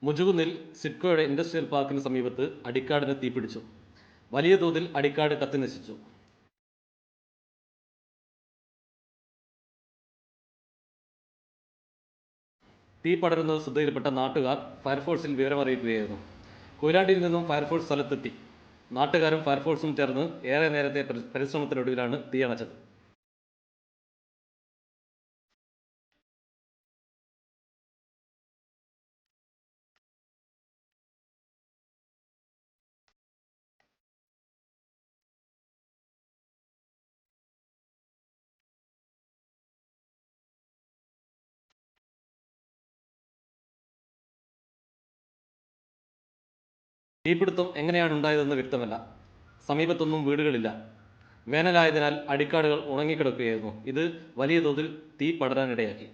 മുജുകുന്നിൽ സിഡ്കോയുടെ industrial പാർക്കിന് സമീപത്ത് അടിക്കാടിന് തീപിടിച്ചു. വലിയ തോതിൽ അടിക്കാട് കത്തിനശിച്ചു. തീ പടരുന്നത് ശ്രദ്ധയിൽപ്പെട്ട നാട്ടുകാർ ഫയർഫോഴ്സിൽ വിവരമറിയിക്കുകയായിരുന്നു. കൊയിലാണ്ടിയിൽ നിന്നും ഫയർഫോഴ്സ് സ്ഥലത്തെത്തി. നാട്ടുകാരും ഫയർഫോഴ്സും ചേർന്ന് ഏറെ നേരത്തെ പരിശ്രമത്തിനൊടുവിലാണ് തീയണച്ചത്. തീപിടുത്തം എങ്ങനെയാണ് ഉണ്ടായതെന്ന് വ്യക്തമല്ല. സമീപത്തൊന്നും വീടുകളില്ല. വേനലായതിനാൽ അടിക്കാടുകൾ ഉണങ്ങിക്കിടക്കുകയായിരുന്നു. ഇത് വലിയ തോതിൽ തീ പടരാനിടയാക്കി.